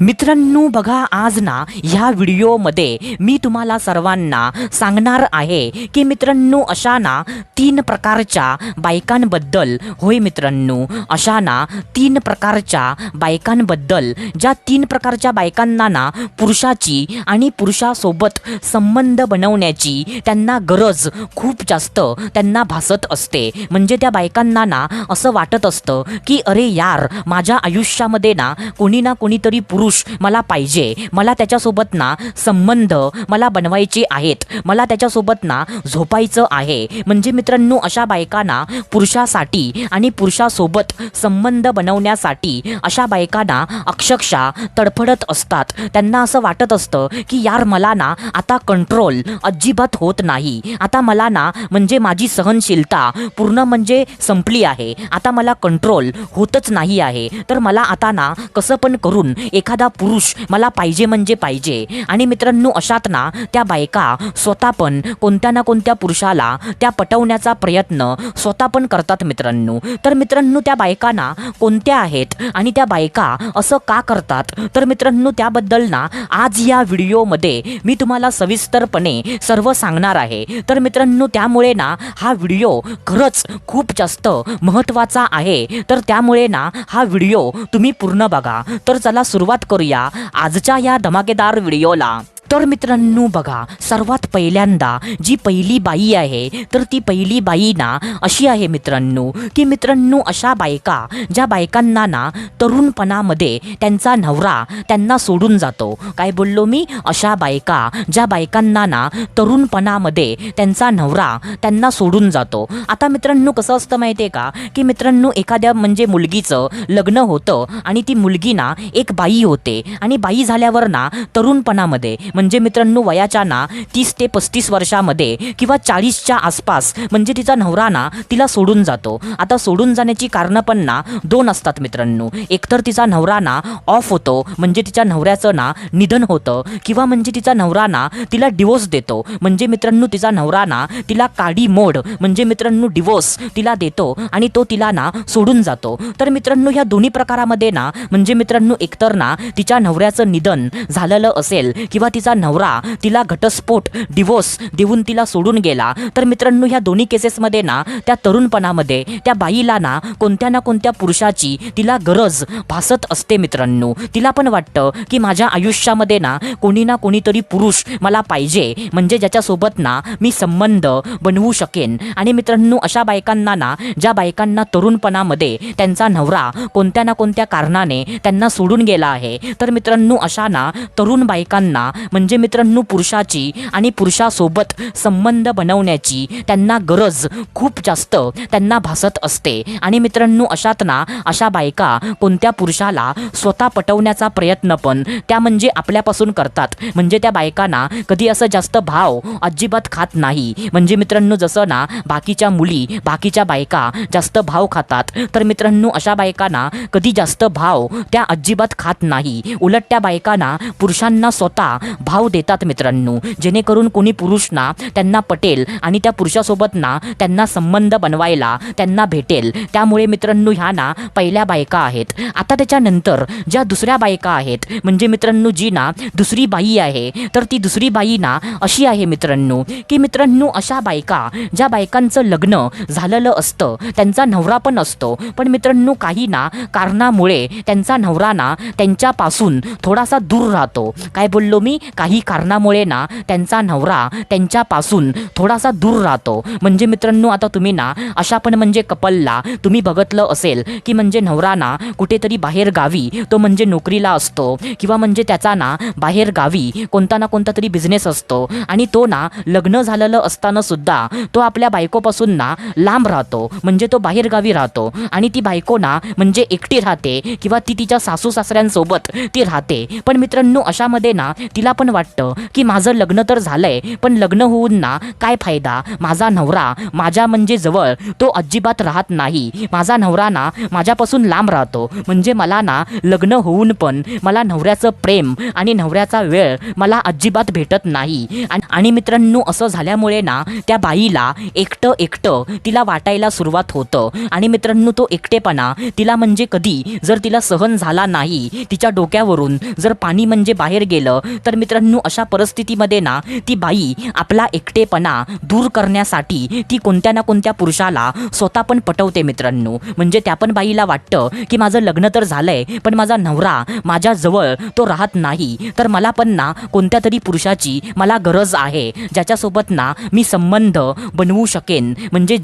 मित्रांनो बघा, आज ना ह्या व्हिडिओमध्ये मी तुम्हाला सर्वांना सांगणार आहे की मित्रांनो अशा ना 3 प्रकारच्या बायकांबद्दल. होय मित्रांनो, अशा ना 3 प्रकारच्या बायकांबद्दल, ज्या 3 प्रकारच्या बायकांना ना पुरुषाची आणि पुरुषासोबत संबंध बनवण्याची त्यांना गरज खूप जास्त त्यांना भासत असते. म्हणजे त्या बायकांना ना असं वाटत असतं की अरे यार, माझ्या आयुष्यामध्ये ना कोणी ना कोणीतरी पुरुष मला पाहिजे, मला त्याच्यासोबत ना संबंध मला बनवायचे आहेत, मला त्याच्यासोबत ना झोपायचं आहे. म्हणजे मित्रांनो अशा बायकांना पुरुषासाठी आणि पुरुषासोबत संबंध बनवण्यासाठी अशा बायकांना अक्षरशः तडफडत असतात. त्यांना असं वाटत असतं की यार मला ना आता कंट्रोल अजिबात होत नाही, आता मला ना म्हणजे माझी सहनशीलता पूर्ण म्हणजे संपली आहे, आता मला कंट्रोल होतच नाही आहे. तर मला आता ना कसं पण करून एखादा पुरुष मला पाहिजे म्हणजे पाहिजे. आणि मित्रांनो अशात ना त्या बायका स्वतः पण कोणत्या ना कोणत्या पुरुषाला त्या पटवण्याचा प्रयत्न स्वतः पण करतात मित्रांनो. तर मित्रांनो त्या बायकांना कोणत्या आहेत आणि त्या बायका असं का करतात, तर मित्रांनो त्याबद्दल ना आज या व्हिडिओमध्ये मी तुम्हाला सविस्तरपणे सर्व सांगणार आहे. तर मित्रांनो त्यामुळे ना हा व्हिडिओ खरंच खूप जास्त महत्त्वाचा आहे. तर त्यामुळे ना हा व्हिडिओ तुम्ही पूर्ण बघा. तर चला सुरुवात करूया आजच्या या धमाकेदार व्हिडिओला. तर मित्रांनो बघा, सर्वात पहिल्यांदा जी पहिली बाई आहे तर ती पहिली बाई ना अशी आहे मित्रांनो की मित्रांनो अशा बायका, ज्या बायकांना ना तरुणपणामध्ये त्यांचा नवरा त्यांना सोडून जातो. काय बोललो मी? अशा बायका, ज्या बायकांना ना तरुणपणामध्ये त्यांचा नवरा त्यांना सोडून जातो. आता मित्रांनो कसं असतं माहिती आहे का की मित्रांनो एखाद्या म्हणजे मुलगीचं लग्न होतं आणि ती मुलगी ना एक बाई होते आणि बाई झाल्यावर ना तरुणपणामध्ये म्हणजे मित्रांनो वयाच्या ना 30 ते 35 वर्षामध्ये किंवा 40च्या आसपास म्हणजे तिचा नवरा ना तिला सोडून जातो. आता सोडून जाण्याची कारणं पण ना 2 असतात मित्रांनो. एकतर तिचा नवरा ना ऑफ होतो, म्हणजे तिच्या नवऱ्याचं ना निधन होतं, किंवा म्हणजे तिचा नवरा ना तिला डिवोर्स देतो. म्हणजे मित्रांनो तिचा नवरा ना तिला काडी मोड म्हणजे मित्रांनो डिवोर्स तिला देतो आणि तो तिला ना सोडून जातो. तर मित्रांनो ह्या दोन्ही प्रकारामध्ये ना म्हणजे मित्रांनो एकतर ना तिच्या नवऱ्याचं निधन झालेलं असेल किंवा तिचा नवरा तिला घटस्फोट डिवोर्स देऊन तिला सोडून गेला. तर मित्रांनो ह्या दोन्ही केसेसमध्ये ना त्या तरुणपणामध्ये त्या बाईला ना कोणत्या ना कोणत्या पुरुषाची तिला गरज भासत असते मित्रांनो. तिला पण वाटतं की माझ्या आयुष्यामध्ये ना कोणी ना कोणीतरी पुरुष मला पाहिजे, म्हणजे ज्याच्यासोबत ना मी संबंध बनवू शकेन. आणि मित्रांनो अशा बायकांना ना, ज्या बायकांना तरुणपणामध्ये त्यांचा नवरा कोणत्या ना कोणत्या कारणाने त्यांना सोडून गेला आहे, तर मित्रांनो अशा ना तरुण बायकांना म्हणजे मित्रांनो पुरुषाची आणि पुरुषासोबत संबंध बनवण्याची त्यांना गरज खूप जास्त त्यांना भासत असते. आणि मित्रांनो अशात ना अशा बायका कोणत्या पुरुषाला स्वतः पटवण्याचा प्रयत्न पण त्या म्हणजे आपल्यापासून करतात. म्हणजे त्या बायकांना कधी असं जास्त भाव अजिबात खात नाही. म्हणजे मित्रांनो जसं ना बाकीच्या मुली, बाकीच्या बायका जास्त भाव खातात, तर मित्रांनो अशा बायकांना कधी जास्त भाव त्या अजिबात खात नाही. उलट त्या बायकांना पुरुषांना स्वतः भाव देतात मित्रांनो, जेणेकरून कोणी पुरुष ना त्यांना पटेल आणि त्या पुरुषासोबत ना त्यांना संबंध बनवायला त्यांना भेटेल. त्यामुळे मित्रांनो ह्या ना पहिल्या बायका आहेत. आता त्याच्यानंतर ज्या दुसऱ्या बायका आहेत म्हणजे मित्रांनो जी ना दुसरी बाई आहे, तर ती दुसरी बाई ना अशी आहे मित्रांनो की मित्रांनो अशा बायका, ज्या बायकांचं लग्न झालेलं असतं, त्यांचा नवरा पण असतो, पण मित्रांनो काही ना कारणामुळे त्यांचा नवरा ना त्यांच्यापासून थोडासा दूर राहतो. काय बोललो मी? काही कारणामुळे ना त्यांचा नवरा त्यांच्यापासून थोडासा दूर राहतो. म्हणजे मित्रांनो आता तुम्ही ना अशा पण म्हणजे कपलला तुम्ही बघितलं असेल की म्हणजे नवरा ना कुठेतरी बाहेर गावी तो म्हणजे नोकरीला असतो, किंवा म्हणजे त्याचा ना बाहेर गावी कोणता ना कोणता तरी बिझनेस असतो, आणि तो ना लग्न झालेलं असताना सुद्धा तो आपल्या बायकोपासून ना लांब राहतो. म्हणजे तो बाहेर गावी राहतो आणि ती बायको ना म्हणजे एकटी राहते किंवा ती तिच्या सासू सासऱ्यांसोबत ती राहते. पण मित्रांनो अशामध्ये ना तिला पण वाटतं की माझं लग्न तर झालंय, पण लग्न होऊन ना काय फायदा, माझा नवरा माझ्या म्हणजे जवळ तो अजिबात राहत नाही, माझा नवरा ना माझ्यापासून लांब राहतो, म्हणजे मला ना लग्न होऊन पण मला नवऱ्याचं प्रेम आणि नवऱ्याचा वेळ मला अजिबात भेटत नाही. आणि मित्रांनो असं झाल्यामुळे ना त्या बाईला एकटं एकटं तिला वाटायला सुरुवात होतं. आणि मित्रांनो तो एकटेपणा तिला म्हणजे कधी जर तिला सहन झाला नाही, तिच्या डोक्यावरून जर पाणी म्हणजे बाहेर गेलं, तर मित्रांनो अशा परिस्थितीमध्ये ना ती बाई आपला एकटेपणा दूर करण्यासाठी ती कोणत्या ना कोणत्या पुरुषाला स्वतः पण पटवते मित्रांनो. म्हणजे त्या पण बाईला वाटतं की माझं लग्न तर झालंय, पण माझा नवरा माझ्या जवळ तो राहत नाही, तर मला पण ना कोणत्या तरी पुरुषाची मला गरज आहे, ज्याच्यासोबत ना मी संबंध बनवू शकेन, म्हणजे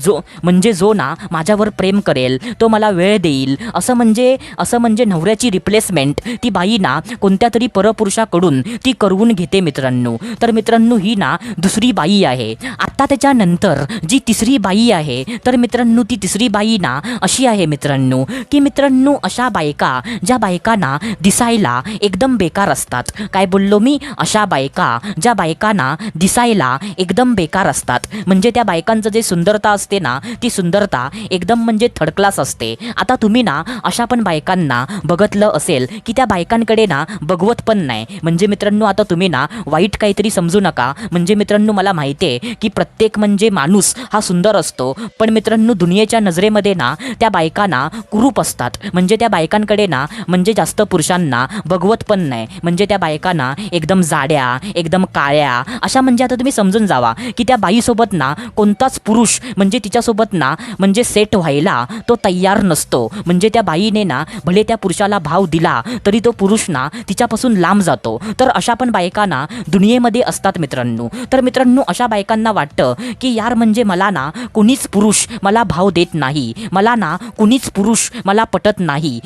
जो ना माझ्यावर प्रेम करेल, तो मला वेळ देईल. असं म्हणजे नवऱ्याची रिप्लेसमेंट ती बाई ना कोणत्या तरी परपुरुषाकडून ती करवून घेते मित्रांनो. तर मित्रांनो ही ना दुसरी बाई आहे. आता त्याच्यानंतर जी तिसरी बाई आहे, तर मित्रांनो ती तिसरी बाई ना अशी आहे मित्रांनो की मित्रांनो अशा बायका ज्या बायकांना दिसायला एकदम बेकार असतात. काय बोललो मी? अशा बायका ज्या बायकांना दिसायला एकदम बेकार असतात, म्हणजे त्या बायकांचं जे सुंदरता असते ना ती सुंदरता एकदम म्हणजे थर्ड क्लास असते. आता तुम्ही ना अशा पण बायकांना बघितलं असेल की त्या बायकांकडे ना बघवत पण नाही. म्हणजे मित्रांनो आता तुम्ही ना वाईट काहीतरी समजू नका. म्हणजे मित्रांनो मला माहिती आहे की प्रत्येक म्हणजे माणूस हा सुंदर असतो, पण मित्रांनो दुनियेच्या नजरेमध्ये ना त्या बायकांना कुरूप असतात. म्हणजे त्या बायकांकडे ना म्हणजे जास्त पुरुषांना बघवत पण नाही. म्हणजे त्या बायकांना एकदम जाड्या, एकदम काळ्या अशा, म्हणजे आता तुम्ही समजून जावा की त्या बाईसोबत ना कोणताच पुरुष म्हणजे तिच्यासोबत ना म्हणजे सेट व्हायला तो तयार नसतो. म्हणजे त्या बाईने ना भले त्या पुरुषाला भाव दिला तरी तो पुरुष ना तिच्यापासून लांब जातो. तर अशा पण बायका ना दुनियेमध्ये असतात मित्रांनो. तर मित्रांनो अशा बायकांना वाटतं की यार म्हणजे मला ना कोणीच पुरुष मला भाव देत नाही, मला ना कोणीच पुरुष मला पटत नाही.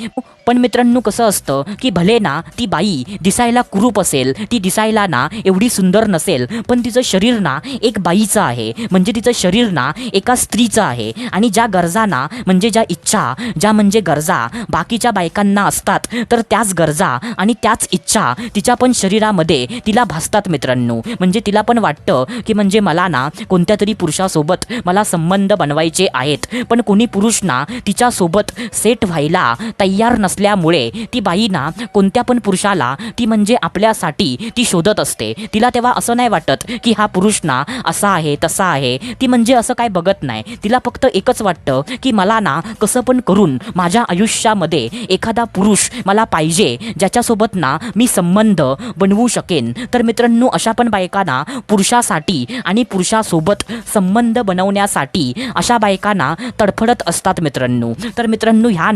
पण मित्रांनो कसं असतं की भले ना ती बाई दिसायला कुरूप असेल, ती दिसायला ना एवढी सुंदर नसेल, पण तिचं शरीर ना एक बाईचं आहे, म्हणजे तिचं शरीर ना एका स्त्रीचं आहे. आणि ज्या गरजा ना म्हणजे ज्या इच्छा, ज्या म्हणजे गरजा बाकीच्या बायकांना असतात, तर त्याच गरजा आणि त्याच इच्छा तिच्या पण शरीरामध्ये तिला भासतात मित्रांनो. म्हणजे तिला पण वाटतं की म्हणजे मला ना कोणत्या तरी पुरुषासोबत मला संबंध बनवायचे आहेत, पण कोणी पुरुष ना तिच्यासोबत सेट व्हायला तयार नसल्यामुळे ती बाई ना कोणत्या पण पुरुषाला ती म्हणजे आपल्यासाठी ती शोधत असते. तिला तेव्हा असं नाही वाटत की हा पुरुष ना असा आहे तसा आहे, ती म्हणजे असं काय बघत नाही. तिला फक्त एकच वाटतं की मला ना कसं पण करून माझ्या आयुष्यामध्ये एखादा पुरुष मला पाहिजे, ज्याच्यासोबत ना मी संबंध बनवू शकेन. तर मित्रांनो अशा पण बायकांना पुरुषासाठी आणि पुरुषासोबत संबंध बनवण्यासाठी अशा बायकांना तडफडत असतात मित्रांनो. तर मित्रांनो ह्या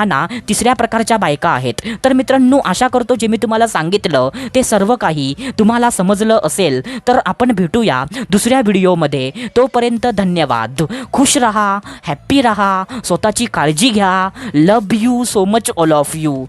ना तिसऱ्या प्रकारच्या बायका आहेत. तर मित्रांनो आशा करतो जे मी तुम्हाला सांगितलं ते सर्व काही तुम्हाला समजलं असेल. तर आपण भेटूया दुसऱ्या व्हिडिओमध्ये. तोपर्यंत धन्यवाद. खुश रहा, हॅप्पी रहा, स्वतःची काळजी घ्या. Love you so much all of you.